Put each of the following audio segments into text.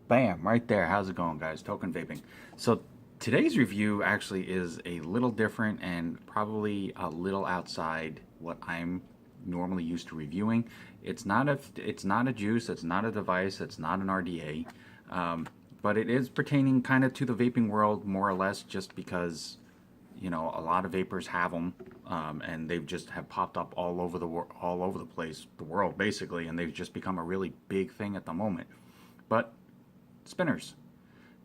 Bam, right there. How's it going, guys? Token vaping. So today's review actually is a little different and probably a little outside what I'm normally used to reviewing. It's not a juice, it's not a device, it's not an RDA, but it is pertaining kind of to the vaping world more or less, just because a lot of vapors have them, and they've just have popped up all over the place, the world basically, and they've just become a really big thing at the moment. But spinners.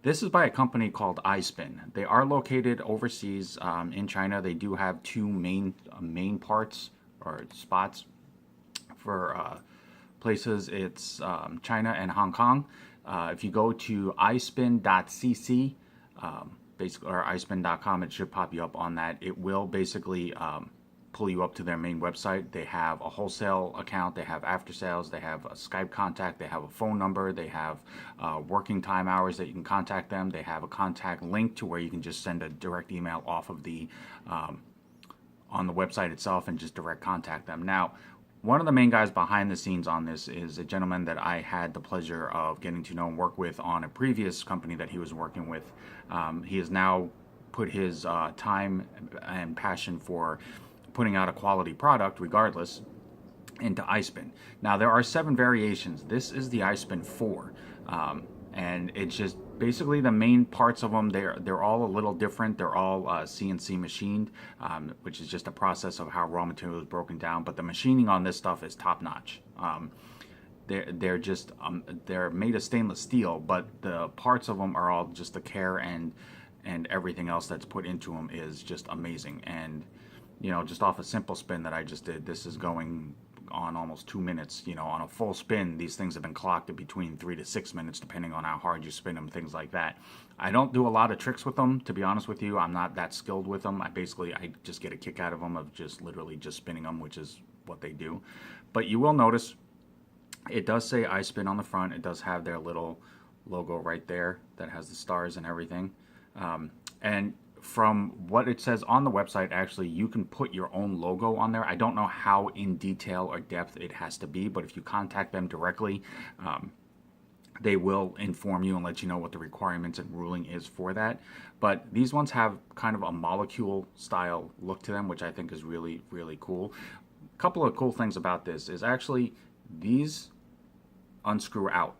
This is by a company called iSpin. They are located overseas, in China. They do have two main parts or spots for places. It's China and Hong Kong. If you go to iSpin.cc, basically, or iSpin.com, it should pop you up on that. It will basically pull you up to their main website. They have a wholesale account, they have after sales, they have a Skype contact, they have a phone number, they have working time hours that you can contact them, they have a contact link to where you can just send a direct email off of the on the website itself and just direct contact them. Now, one of the main guys behind the scenes on this is a gentleman that I had the pleasure of getting to know and work with on a previous company that he was working with. He has now put his time and passion for putting out a quality product, regardless, into iSpin. Now, there are 7 variations. This is the iSpin 4, and it's just basically the main parts of them. They're all a little different. They're all CNC machined, which is just a process of how raw material is broken down. But the machining on this stuff is top notch. They're made of stainless steel, but the parts of them are all just the care and everything else that's put into them is just amazing. And just off a simple spin that I just did, this is going on almost 2 minutes. On a full spin, these things have been clocked at between 3 to 6 minutes, depending on how hard you spin them, things like that. I don't do a lot of tricks with them, to be honest with you. I'm not that skilled with them. I just get a kick out of them, of just literally just spinning them, which is what they do. But you will notice it does say iSpin on the front. It does have their little logo right there that has the stars and everything. And from what it says on the website, actually, you can put your own logo on there. I don't know how in detail or depth it has to be, but if you contact them directly, they will inform you and let you know what the requirements and ruling is for that. But these ones have kind of a molecule style look to them, which I think is really, really cool. A couple of cool things about this is actually these unscrew out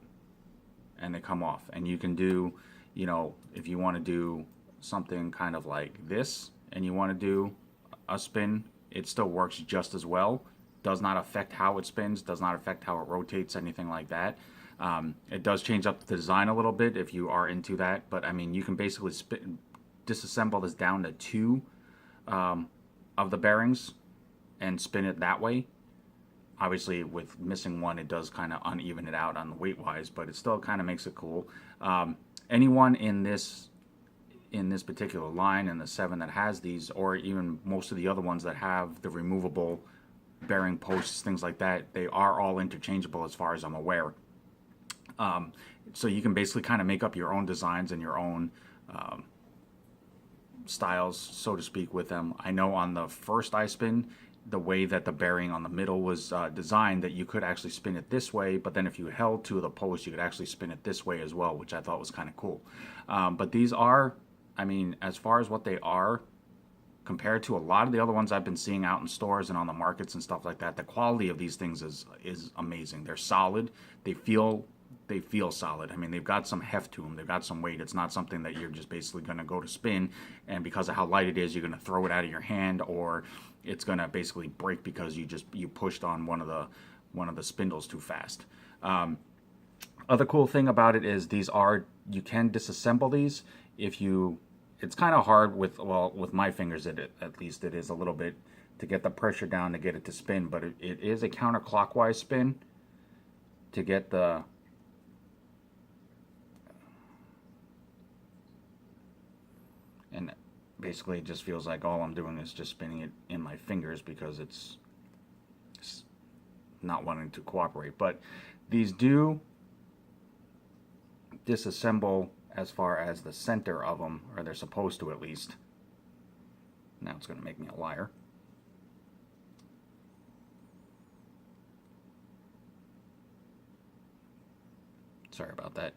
and they come off, and you can do, if you want to do something kind of like this and you want to do a spin, it still works just as well. Does not affect how it spins, does not affect how it rotates, anything like that. It does change up the design a little bit if you are into that, but I mean, you can basically disassemble this down to 2 of the bearings and spin it that way. Obviously, with missing one, it does kind of uneven it out on the weight wise, but it still kind of makes it cool. Anyone in this particular line, and the 7 that has these, or even most of the other ones that have the removable bearing posts, things like that, they are all interchangeable as far as I'm aware. So you can basically kind of make up your own designs and your own styles, so to speak, with them. I know on the first iSpin, the way that the bearing on the middle was designed, that you could actually spin it this way, but then if you held to the post, you could actually spin it this way as well, which I thought was kind of cool. But these are, I mean, as far as what they are, compared to a lot of the other ones I've been seeing out in stores and on the markets and stuff like that, the quality of these things is amazing. They're solid. They feel solid. I mean, they've got some heft to them. They've got some weight. It's not something that you're just basically going to go to spin, and because of how light it is, you're going to throw it out of your hand, or it's going to basically break because you pushed on one of the spindles too fast. Other cool thing about it is you can disassemble these if you. It's kind of hard with my fingers, at least it is a little bit, to get the pressure down to get it to spin, but it is a counterclockwise spin to get the and basically it just feels like all I'm doing is just spinning it in my fingers because it's not wanting to cooperate. But these do disassemble as far as the center of them, or they're supposed to at least. Now it's going to make me a liar. Sorry about that.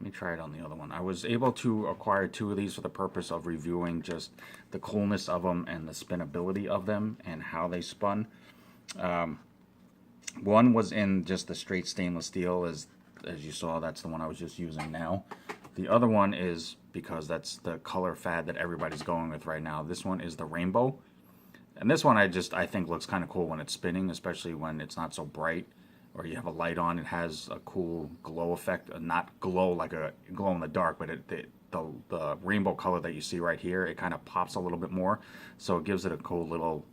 Let me try it on the other one. I was able to acquire 2 of these for the purpose of reviewing just the coolness of them and the spinability of them and how they spun. One was in just the straight stainless steel, as you saw. That's the one I was just using now. The other one is, because that's the color fad that everybody's going with right now, this one is the rainbow. And this one I think looks kind of cool when it's spinning, especially when it's not so bright or you have a light on. It has a cool glow effect, not glow like a glow in the dark, but the rainbow color that you see right here, it kind of pops a little bit more, so it gives it a cool little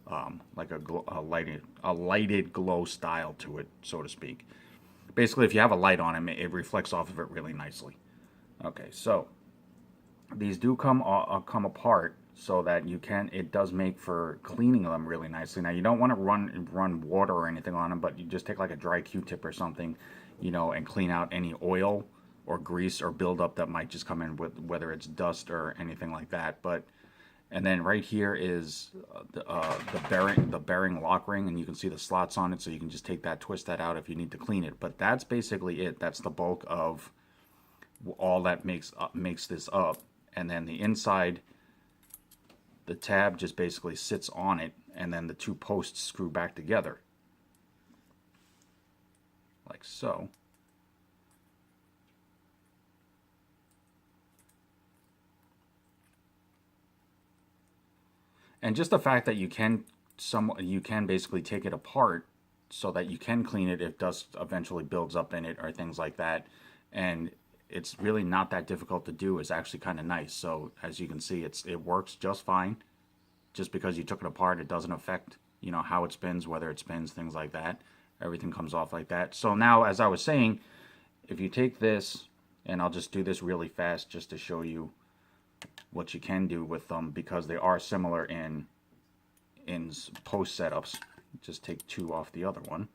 like a lighted glow style to it, so to speak. Basically, if you have a light on it, it reflects off of it really nicely. Okay, so these do come apart, so that it does make for cleaning them really nicely. Now, you don't want to run water or anything on them, but you just take like a dry Q-tip or something, and clean out any oil or grease or buildup that might just come in with, whether it's dust or anything like that. And then right here is the bearing lock ring, and you can see the slots on it, so you can just take that, twist that out if you need to clean it. But that's basically it. That's the bulk of all that makes this up. And then the inside, the tab just basically sits on it, and then the 2 posts screw back together like so. And just the fact that you can basically take it apart so that you can clean it if dust eventually builds up in it or things like that, and it's really not that difficult to do, is actually kind of nice. So as you can see, it works just fine. Just because you took it apart, it doesn't affect how it spins, whether it spins, things like that. Everything comes off like that. So now, as I was saying, if you take this, and I'll just do this really fast just to show you what you can do with them, because they are similar in post setups. Just take 2 off the other one.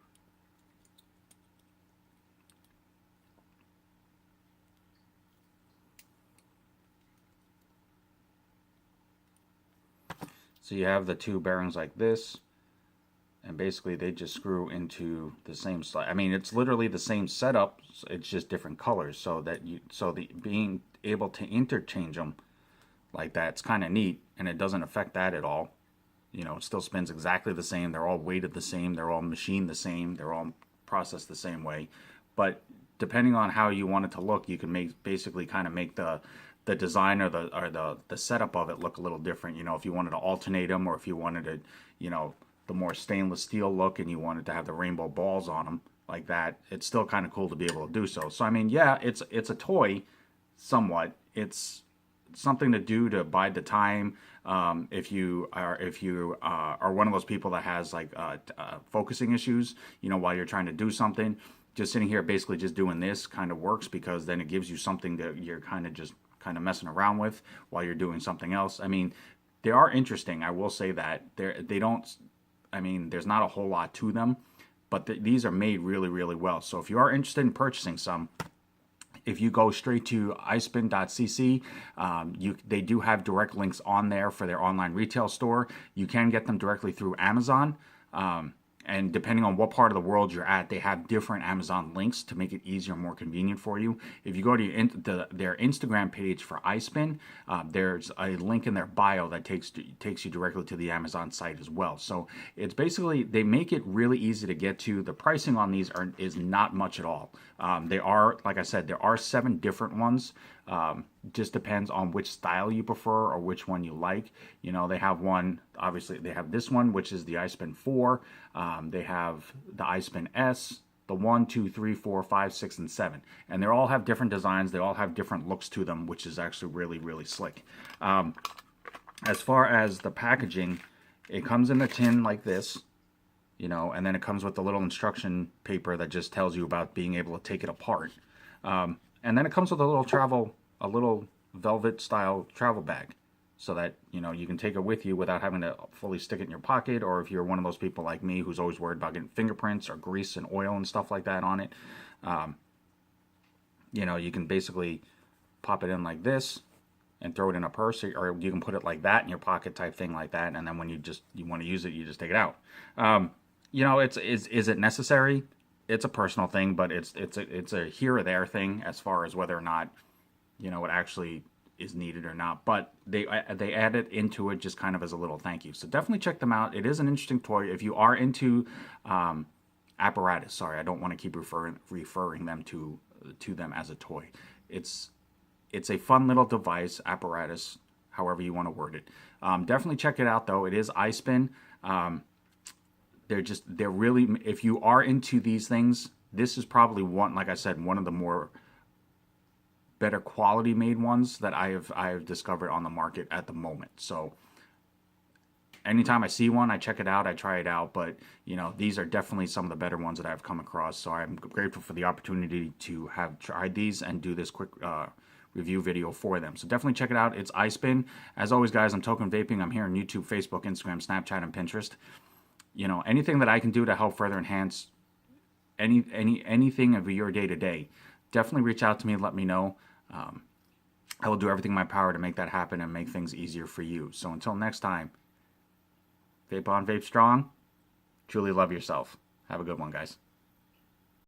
So you have the 2 bearings like this, and basically they just screw into the same slide. I mean, it's literally the same setup, it's just different colors, so being able to interchange them like that's kind of neat, and it doesn't affect that at all. It still spins exactly the same. They're all weighted the same. They're all machined the same. They're all processed the same way. But depending on how you want it to look, you can basically kind of make the design or the setup of it look a little different. If you wanted to alternate them, or if you wanted to, the more stainless steel look, and you wanted to have the rainbow balls on them like that, it's still kind of cool to be able to do so. So I mean, yeah, it's a toy, somewhat. It's something to do to bide the time. If you are one of those people that has like focusing issues, while you're trying to do something, just sitting here basically just doing this kind of works, because then it gives you something that you're kind of messing around with while you're doing something else. I mean, they are interesting. I will say that they don't. I mean, there's not a whole lot to them, but these are made really, really well. So if you are interested in purchasing some, if you go straight to iSpin.cc, they do have direct links on there for their online retail store. You can get them directly through Amazon. And depending on what part of the world you're at, they have different Amazon links to make it easier and more convenient for you. If you go to their Instagram page for iSpin, there's a link in their bio that takes you directly to the Amazon site as well. So it's basically, they make it really easy to get to. The pricing on these is not much at all. They are, like I said, there are 7 different ones. Just depends on which style you prefer or which one you like. They have one, obviously they have this one, which is the iSpin 4. They have the iSpin S, the 1, 2, 3, 4, 5, 6, and 7. And they all have different designs. They all have different looks to them, which is actually really, really slick. As far as the packaging, it comes in a tin like this, and then it comes with a little instruction paper that just tells you about being able to take it apart. And then it comes with a little velvet style travel bag, so that you can take it with you without having to fully stick it in your pocket. Or if you're one of those people like me who's always worried about getting fingerprints or grease and oil and stuff like that on it, you can basically pop it in like this and throw it in a purse, or you can put it like that in your pocket type thing like that, and then when you want to use it, you just take it out. Is it necessary? It's a personal thing, but it's a here or there thing as far as whether or not you know, it actually is needed or not. But they add it into it just kind of as a little thank you. So definitely check them out. It is an interesting toy. If you are into apparatus, sorry, I don't want to keep referring them to them as a toy. It's it's a fun little device, apparatus, however you want to word it. Definitely check it out though. It is iSpin. They're really, if you are into these things, this is probably one, like I said, one of the more better quality made ones that I have discovered on the market at the moment. So anytime I see one, I check it out, I try it out. But you know, these are definitely some of the better ones that I've come across. So I'm grateful for the opportunity to have tried these and do this quick review video for them. So definitely check it out. It's iSpin. As always, guys, I'm Token Vaping. I'm here on YouTube, Facebook, Instagram, Snapchat, and Pinterest. You know, anything that I can do to help further enhance anything of your day to day, definitely reach out to me and let me know. I will do everything in my power to make that happen and make things easier for you. So until next time, vape on, vape strong. Truly love yourself. Have a good one, guys.